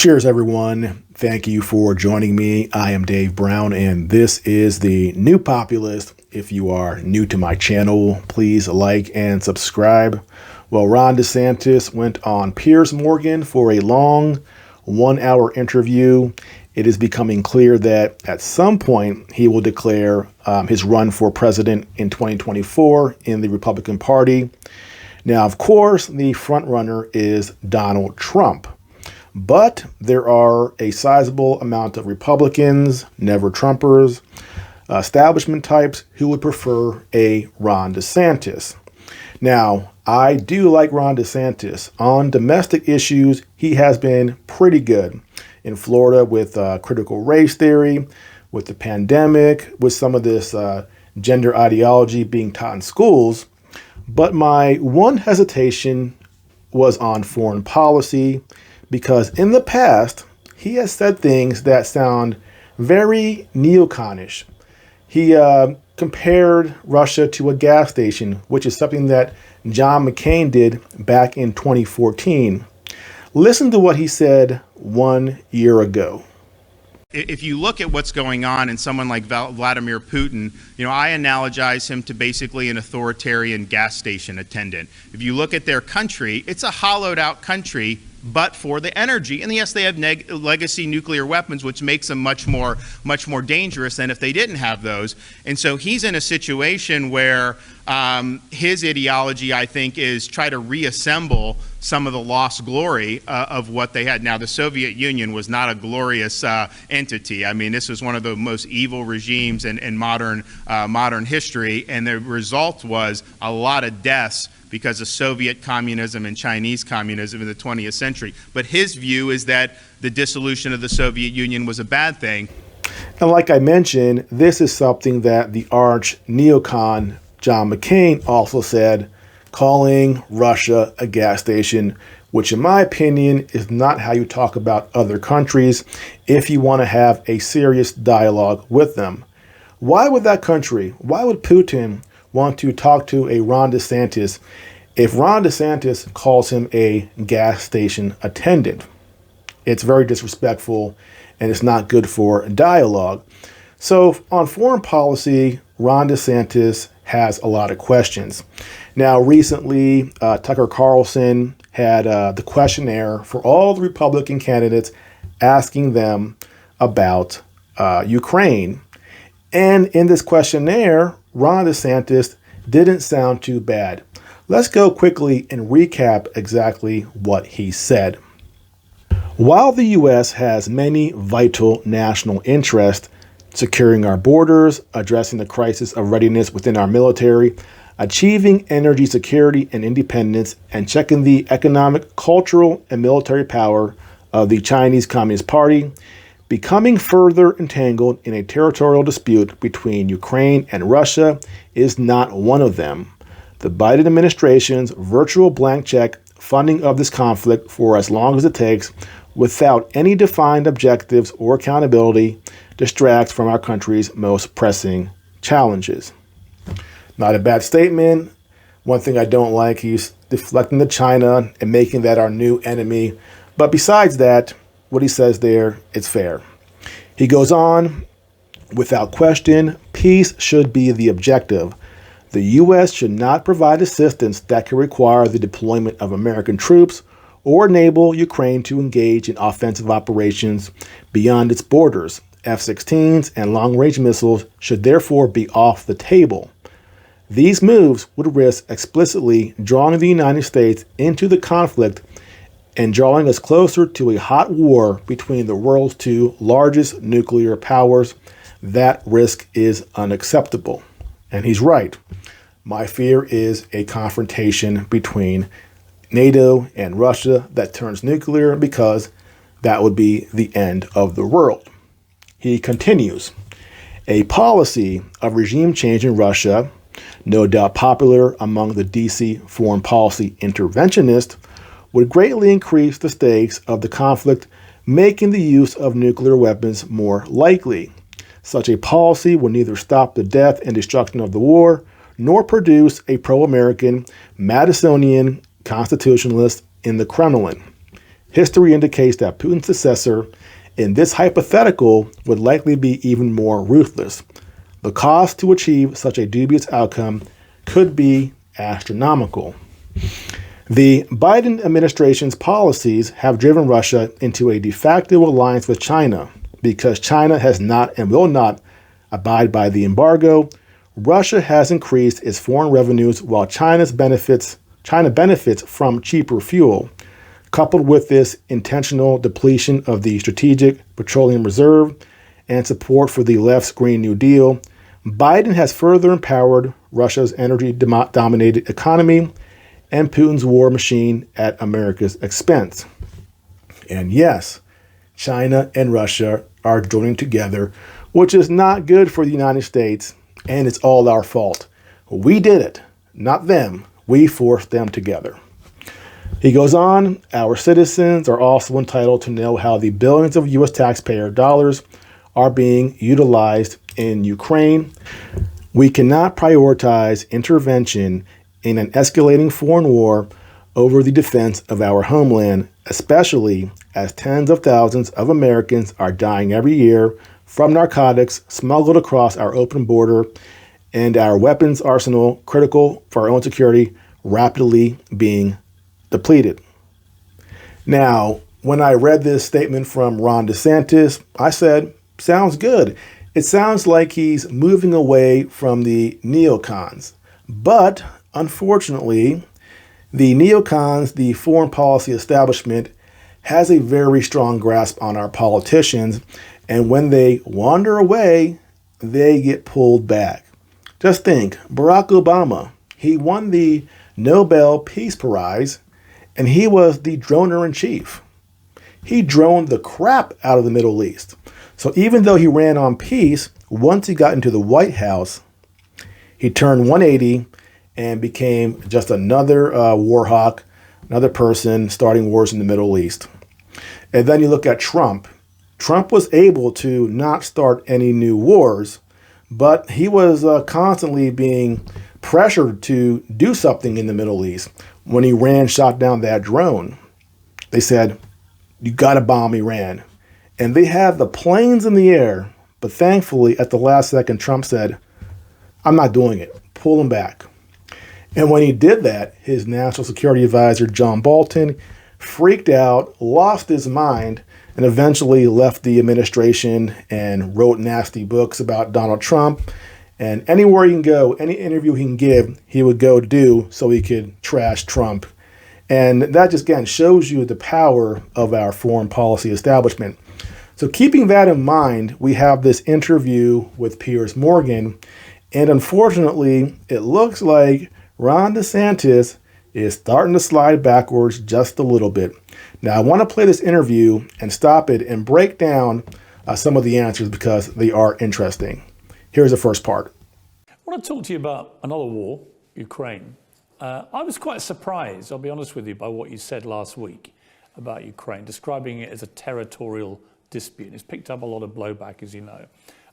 Cheers, everyone. Thank you for joining me. I am Dave Brown, and this is the New Populist. If you are new to my channel, please like and subscribe. Well, Ron DeSantis went on Piers for a long 1-hour interview. It is becoming clear that at some point he will declare his run for president in 2024 in the Republican Party. Now, of course, the frontrunner is Donald Trump. But there are a sizable amount of Republicans, never Trumpers, establishment types who would prefer a Ron DeSantis. Now, I do like Ron DeSantis. On domestic issues, he has been pretty good. In Florida with critical race theory, with the pandemic, with some of this gender ideology being taught in schools. But my one hesitation was on foreign policy, because in the past, he has said things that sound very neoconish. He compared Russia to a gas station, which is something that John McCain did back in 2014. Listen to what he said 1 year ago. If you look at what's going on in someone like Vladimir Putin, I analogize him to basically an authoritarian gas station attendant. If you look at their country, it's a hollowed out country, but for the energy. And yes, they have legacy nuclear weapons, which makes them much more dangerous than if they didn't have those. And so he's in a situation where his ideology, I think, is try to reassemble some of the lost glory of what they had. Now, the Soviet Union was not a glorious entity. I mean, this was one of the most evil regimes in modern history, and the result was a lot of deaths because of Soviet communism and Chinese communism in the 20th century. But his view is that the dissolution of the Soviet Union was a bad thing. And like I mentioned, this is something that the arch neocon John McCain also said, calling Russia a gas station, which in my opinion is not how you talk about other countries if you want to have a serious dialogue with them. Why would that country, why would Putin want to talk to a Ron DeSantis if Ron DeSantis calls him a gas station attendant? It's very disrespectful and it's not good for dialogue. So on foreign policy, Ron DeSantis has a lot of questions. Now, recently, Tucker Carlson had the questionnaire for all the Republican candidates asking them about Ukraine. And in this questionnaire, Ron DeSantis didn't sound too bad. Let's go quickly and recap exactly what he said. While the U.S. has many vital national interests, securing our borders, addressing the crisis of readiness within our military, achieving energy security and independence, and checking the economic, cultural, and military power of the Chinese Communist Party, becoming further entangled in a territorial dispute between Ukraine and Russia is not one of them. The Biden administration's virtual blank check funding of this conflict for as long as it takes, without any defined objectives or accountability, distracts from our country's most pressing challenges. Not a bad statement. One thing I don't like, he's deflecting to China and making that our new enemy. But besides that, what he says there, it's fair. He goes on, without question, peace should be the objective. The U.S. should not provide assistance that could require the deployment of American troops or enable Ukraine to engage in offensive operations beyond its borders. F-16s and long-range missiles should therefore be off the table. These moves would risk explicitly drawing the United States into the conflict and drawing us closer to a hot war between the world's two largest nuclear powers. That risk is unacceptable. And he's right. My fear is a confrontation between NATO and Russia that turns nuclear, because that would be the end of the world. He continues, a policy of regime change in Russia, no doubt popular among the DC foreign policy interventionists, would greatly increase the stakes of the conflict, making the use of nuclear weapons more likely. Such a policy would neither stop the death and destruction of the war, nor produce a pro-American, Madisonian constitutionalist in the Kremlin. History indicates that Putin's successor in this hypothetical would likely be even more ruthless. The cost to achieve such a dubious outcome could be astronomical. The Biden administration's policies have driven Russia into a de facto alliance with China because China has not and will not abide by the embargo. Russia has increased its foreign revenues while China benefits from cheaper fuel. Coupled with this intentional depletion of the Strategic Petroleum Reserve and support for the left's Green New Deal, Biden has further empowered Russia's energy-dominated economy and Putin's war machine at America's expense. And yes, China and Russia are joining together, which is not good for the United States, and it's all our fault. We did it, not them. We forced them together. He goes on, our citizens are also entitled to know how the billions of U.S. taxpayer dollars are being utilized in Ukraine. We cannot prioritize intervention in an escalating foreign war over the defense of our homeland, especially as tens of thousands of Americans are dying every year from narcotics smuggled across our open border and our weapons arsenal, critical for our own security, rapidly being depleted. Now, when I read this statement from Ron DeSantis, I said, sounds good. It sounds like he's moving away from the neocons. But unfortunately, the neocons, the foreign policy establishment, has a very strong grasp on our politicians. And when they wander away, they get pulled back. Just think, Barack Obama, he won the Nobel Peace Prize, and he was the droner-in-chief. He droned the crap out of the Middle East. So even though he ran on peace, once he got into the White House, he turned 180 and became just another war hawk, another person starting wars in the Middle East. And then you look at Trump. Trump was able to not start any new wars, but he was constantly being pressured to do something in the Middle East. When Iran shot down that drone, they said, you got to bomb Iran. And they had the planes in the air, but thankfully at the last second, Trump said, I'm not doing it. Pull them back. And when he did that, his national security advisor, John Bolton, freaked out, lost his mind, and eventually left the administration and wrote nasty books about Donald Trump. And anywhere he can go, any interview he can give, he would go do so he could trash Trump. And that just, again, shows you the power of our foreign policy establishment. So keeping that in mind, we have this interview with Piers Morgan. And unfortunately, it looks like Ron DeSantis is starting to slide backwards just a little bit. Now, I want to play this interview and stop it and break down some of the answers because they are interesting. Here's the first part. I want to talk to you about another war, Ukraine. I was quite surprised, I'll be honest with you, by what you said last week about Ukraine, describing it as a territorial dispute. It's picked up a lot of blowback, as you know.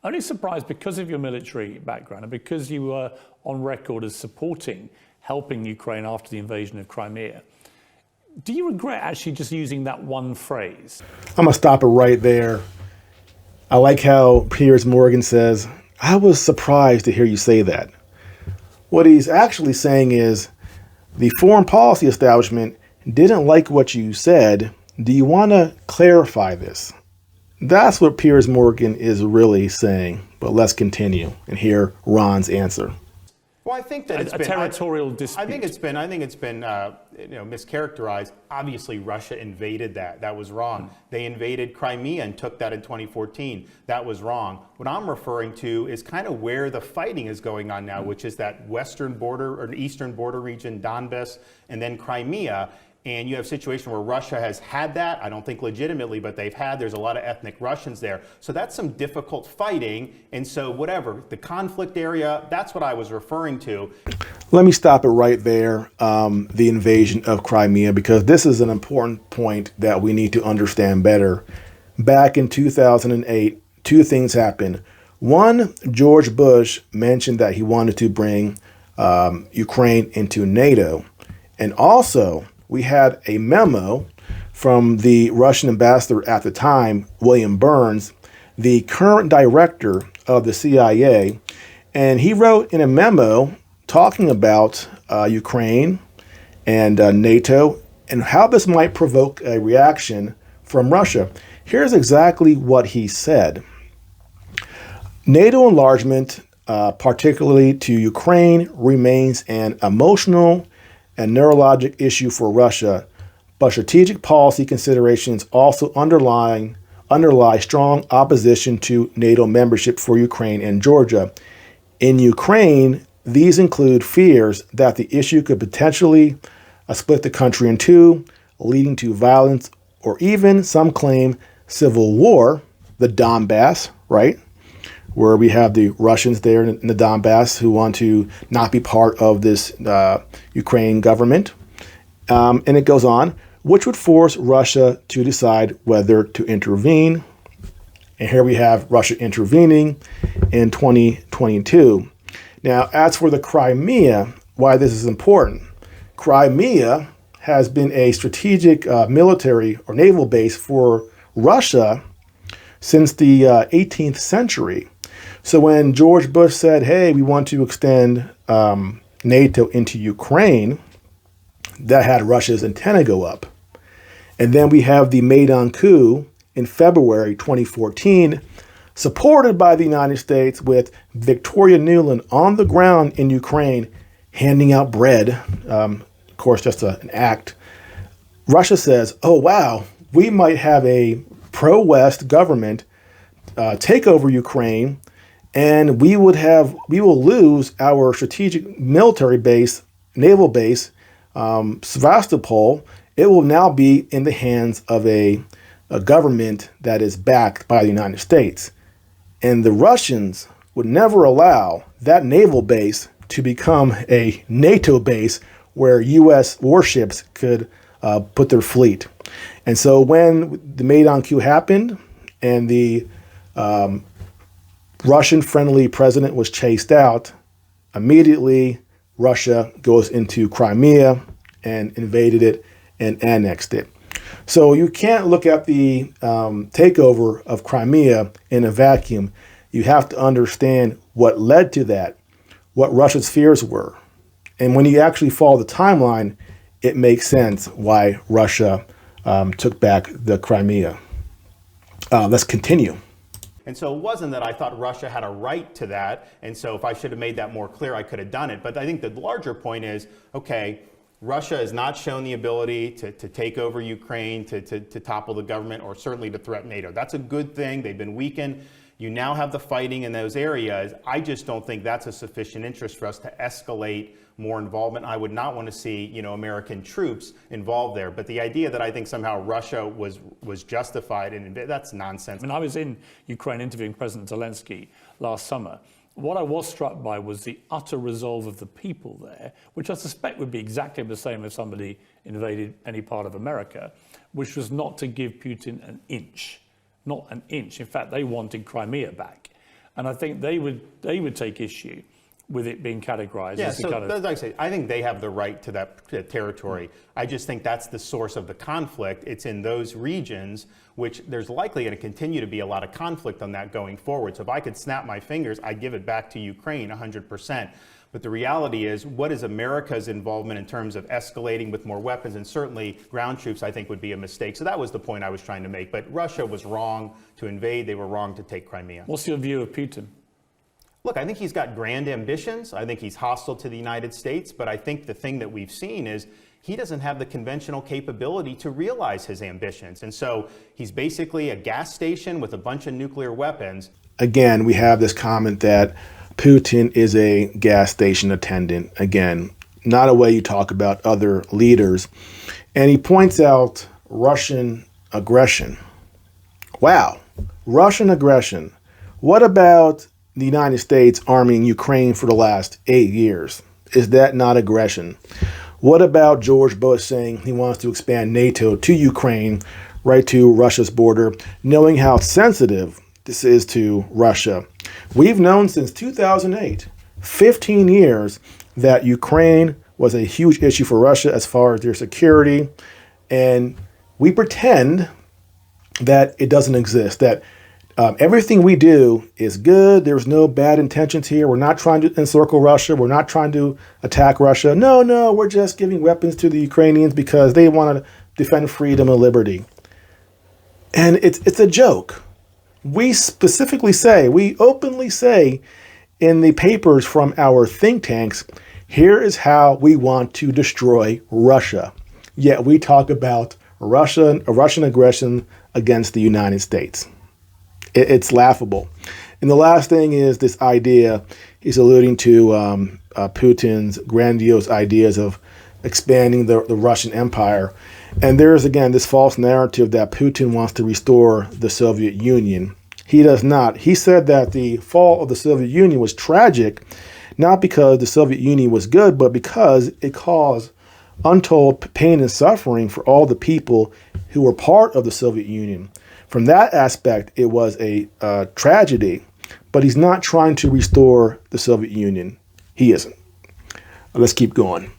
Only surprised because of your military background and because you were on record as supporting helping Ukraine after the invasion of Crimea. Do you regret actually just using that one phrase? I'm going to stop it right there. I like how Piers Morgan says, I was surprised to hear you say that. What he's actually saying is the foreign policy establishment didn't like what you said. Do you want to clarify this? That's what Piers Morgan is really saying. But let's continue and hear Ron's answer. Well, I think that it's been territorial dispute. I think it's been mischaracterized. Obviously, Russia invaded that. That was wrong. They invaded Crimea and took that in 2014. That was wrong. What I'm referring to is kind of where the fighting is going on now, which is that western border or eastern border region, Donbass, and then Crimea. And you have a situation where Russia has had that, I don't think legitimately, but there's a lot of ethnic Russians there. So that's some difficult fighting. And so whatever, the conflict area, that's what I was referring to. Let me stop it right there, the invasion of Crimea, because this is an important point that we need to understand better. Back in 2008, two things happened. One, George Bush mentioned that he wanted to bring Ukraine into NATO. And also, we had a memo from the Russian ambassador at the time, William Burns, the current director of the CIA. And he wrote in a memo talking about Ukraine and NATO and how this might provoke a reaction from Russia. Here's exactly what he said. NATO enlargement, particularly to Ukraine, remains an emotional and neurologic issue for Russia, but strategic policy considerations also underlie strong opposition to NATO membership for Ukraine and Georgia. In Ukraine, these include fears that the issue could potentially split the country in two, leading to violence or even, some claim, civil war, the Donbass, right? Where we have the Russians there in the Donbass who want to not be part of this Ukraine government. And it goes on, which would force Russia to decide whether to intervene. And here we have Russia intervening in 2022. Now, as for the Crimea, why this is important. Crimea has been a strategic military or naval base for Russia since the 18th century. So when George Bush said, hey, we want to extend NATO into Ukraine, that had Russia's antenna go up. And then we have the Maidan coup in February 2014, supported by the United States with Victoria Nuland on the ground in Ukraine, handing out bread, of course, just an act. Russia says, oh, wow, we might have a pro-West government take over Ukraine, and we will lose our strategic military base, naval base, Sevastopol. It will now be in the hands of a government that is backed by the United States. And the Russians would never allow that naval base to become a NATO base where U.S. warships could put their fleet. And so when the Maidan coup happened and the Russian-friendly president was chased out, immediately Russia goes into Crimea and invaded it and annexed it. So you can't look at the takeover of Crimea in a vacuum. You have to understand what led to that, what Russia's fears were. And when you actually follow the timeline, it makes sense why Russia took back the Crimea. Let's continue. And so it wasn't that I thought Russia had a right to that. And so if I should have made that more clear, I could have done it. But I think the larger point is, okay, Russia has not shown the ability to take over Ukraine, to topple the government, or certainly to threaten NATO. That's a good thing. They've been weakened. You now have the fighting in those areas. I just don't think that's a sufficient interest for us to escalate more involvement. I would not want to see, American troops involved there. But the idea that I think somehow Russia was justified, and that's nonsense. I mean, I was in Ukraine interviewing President Zelensky last summer. What I was struck by was the utter resolve of the people there, which I suspect would be exactly the same if somebody invaded any part of America, which was not to give Putin an inch, not an inch. In fact, they wanted Crimea back. And I think they would take issue with it being categorized as a kind of... Like I say, I think they have the right to that territory. I just think that's the source of the conflict. It's in those regions, which there's likely going to continue to be a lot of conflict on that going forward. So if I could snap my fingers, I'd give it back to Ukraine 100%. But the reality is, what is America's involvement in terms of escalating with more weapons? And certainly ground troops, I think, would be a mistake. So that was the point I was trying to make. But Russia was wrong to invade. They were wrong to take Crimea. What's your view of Putin? Look, I think he's got grand ambitions. I think he's hostile to the United States. But I think the thing that we've seen is he doesn't have the conventional capability to realize his ambitions. And so he's basically a gas station with a bunch of nuclear weapons. Again, we have this comment that Putin is a gas station attendant. Again, not a way you talk about other leaders. And he points out Russian aggression. Wow, Russian aggression. What about the United States arming Ukraine for the last 8 years? Is that not aggression? What about George Bush saying he wants to expand NATO to Ukraine, right to Russia's border, knowing how sensitive this is to Russia? We've known since 2008, 15 years, that Ukraine was a huge issue for Russia as far as their security. And we pretend that it doesn't exist, that everything we do is good. There's no bad intentions here. We're not trying to encircle Russia. We're not trying to attack Russia. No, we're just giving weapons to the Ukrainians because they want to defend freedom and liberty. And it's a joke. We specifically say, we openly say in the papers from our think tanks, here is how we want to destroy Russia. Yet we talk about Russian aggression against the United States. It's laughable. And the last thing is this idea, he's alluding to Putin's grandiose ideas of expanding the Russian empire. And there's, again, this false narrative that Putin wants to restore the Soviet Union. He does not. He said that the fall of the Soviet Union was tragic, not because the Soviet Union was good, but because it caused untold pain and suffering for all the people who were part of the Soviet Union. From that aspect, it was a tragedy, but he's not trying to restore the Soviet Union. He isn't. Let's keep going.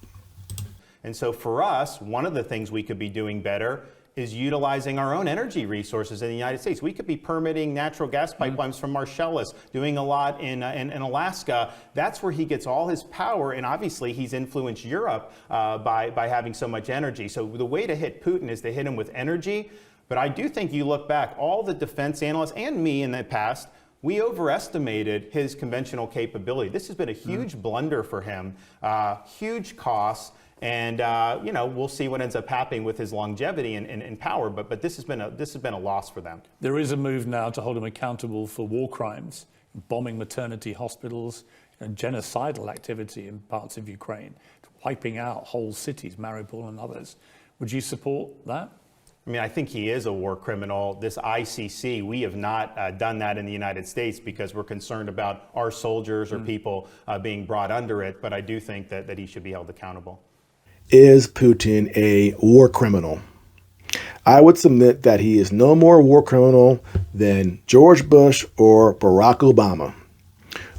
And so for us, one of the things we could be doing better is utilizing our own energy resources in the United States. We could be permitting natural gas pipelines from Marcellus, doing a lot in Alaska. That's where he gets all his power, and obviously he's influenced Europe by having so much energy. So the way to hit Putin is to hit him with energy. But I do think you look back, all the defense analysts and me in the past, we overestimated his conventional capability. This has been a huge blunder for him, huge costs. And we'll see what ends up happening with his longevity and power. But this has been a loss for them. There is a move now to hold him accountable for war crimes, bombing maternity hospitals, and genocidal activity in parts of Ukraine, wiping out whole cities, Mariupol and others. Would you support that? I mean, I think he is a war criminal. This ICC, we have not done that in the United States because we're concerned about our soldiers or people being brought under it. But I do think that he should be held accountable. Is Putin a war criminal? I would submit that he is no more a war criminal than George Bush or Barack Obama.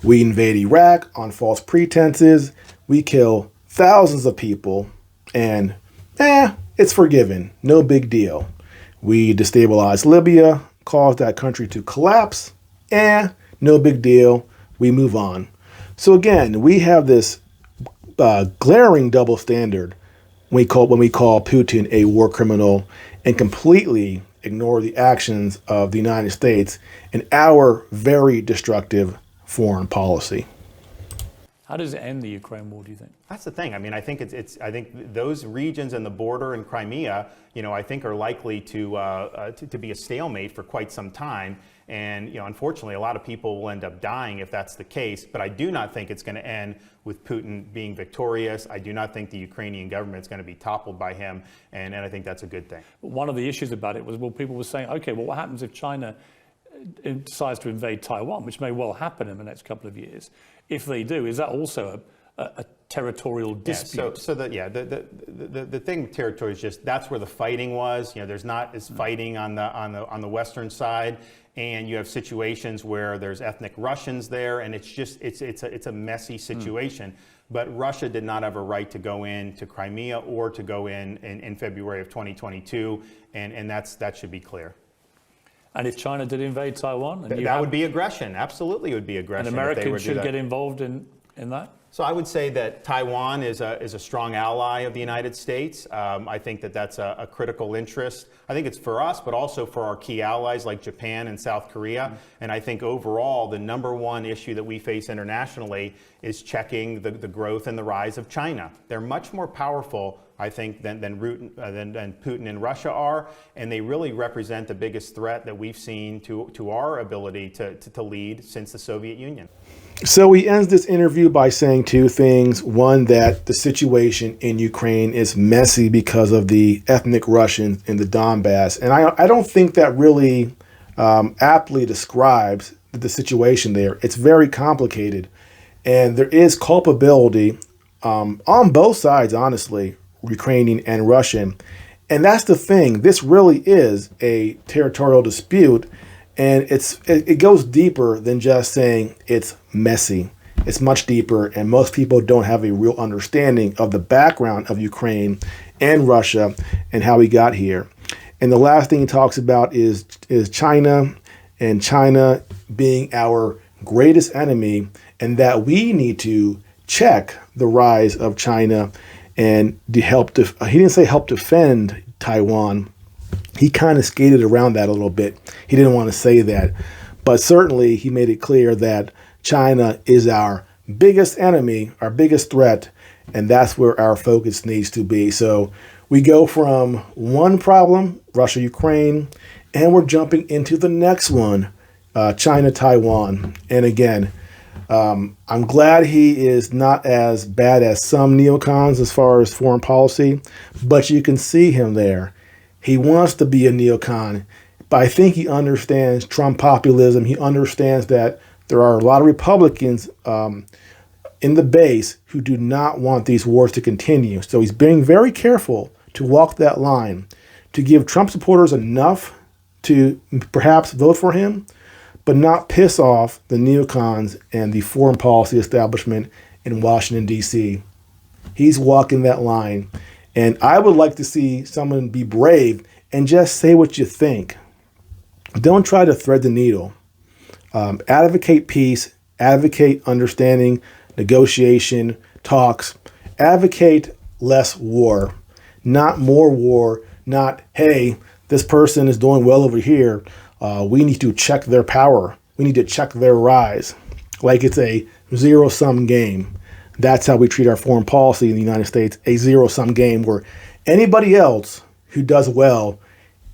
We invade Iraq on false pretenses. We kill thousands of people and it's forgiven. No big deal. We destabilize Libya, cause that country to collapse. No big deal. We move on. So again, we have this glaring double standard when we call Putin a war criminal and completely ignore the actions of the United States and our very destructive foreign policy. How does it end the Ukraine war, do you think? That's the thing. I mean, I think I think those regions and the border in Crimea, I think are likely to be a stalemate for quite some time. And, unfortunately, a lot of people will end up dying if that's the case. But I do not think it's going to end with Putin being victorious. I do not think the Ukrainian government is going to be toppled by him. And I think that's a good thing. One of the issues about it was, people were saying, okay, well, what happens if China decides to invade Taiwan, which may well happen in the next couple of years? If they do, is that also a territorial dispute? The thing with territory is just that's where the fighting was. There's not as fighting on the western side, and you have situations where there's ethnic Russians there, and it's a messy situation. But Russia did not have a right to go into Crimea or to go in February of 2022, and that should be clear. And if China did invade Taiwan? That would be aggression. Absolutely, it would be aggression. And Americans should get involved in that? So I would say that Taiwan is a strong ally of the United States. I think that's a critical interest. I think it's for us, but also for our key allies like Japan and South Korea. And I think overall, the number one issue that we face internationally is checking the growth and the rise of China. They're much more powerful, I think, than Putin and Russia are, and they really represent the biggest threat that we've seen to our ability to lead since the Soviet Union. So he ends this interview by saying two things. One, that the situation in Ukraine is messy because of the ethnic Russians in the Donbass. And I don't think that really aptly describes the situation there. It's very complicated. And there is culpability on both sides, honestly, Ukrainian and Russian. And that's the thing. This really is a territorial dispute. And it goes deeper than just saying it's messy. It's much deeper, and most people don't have a real understanding of the background of Ukraine and Russia and how we got here. And the last thing he talks about is China, and China being our greatest enemy, and that we need to check the rise of China and to help. He didn't say help defend Taiwan. He kind of skated around that a little bit. He didn't want to say that, but certainly he made it clear that China is our biggest enemy, our biggest threat, and that's where our focus needs to be. So we go from one problem, Russia, Ukraine, and we're jumping into the next one, China, Taiwan. And again, I'm glad he is not as bad as some neocons as far as foreign policy, but you can see him there. He wants to be a neocon, but I think he understands Trump populism. He understands that there are a lot of Republicans in the base who do not want these wars to continue. So he's being very careful to walk that line, to give Trump supporters enough to perhaps vote for him, but not piss off the neocons and the foreign policy establishment in Washington, D.C. He's walking that line. And I would like to see someone be brave and just say what you think. Don't try to thread the needle. Advocate peace, advocate understanding, negotiation, talks, advocate less war, not more war, not, hey, this person is doing well over here. We need to check their power. We need to check their rise. Like it's a zero-sum game. That's how we treat our foreign policy in the United States, a zero-sum game where anybody else who does well,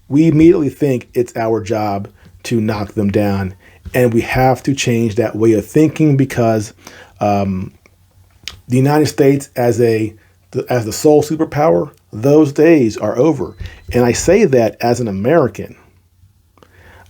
we immediately think it's our job to knock them down. And we have to change that way of thinking because the United States as the sole superpower, those days are over. And I say that as an American.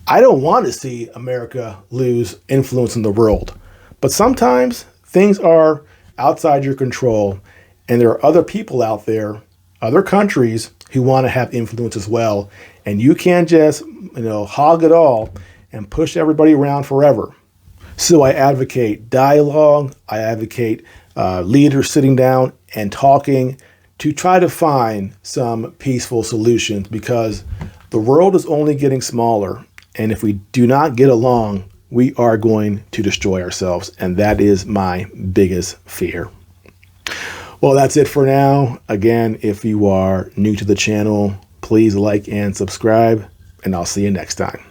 I don't want to see America lose influence in the world. But sometimes things are outside your control, and there are other people out there, other countries who want to have influence as well. And you can't just, hog it all and push everybody around forever. So I advocate dialogue. I advocate leaders sitting down and talking to try to find some peaceful solutions, because the world is only getting smaller. And if we do not get along, we are going to destroy ourselves. And that is my biggest fear. Well, that's it for now. Again, if you are new to the channel, please like and subscribe, and I'll see you next time.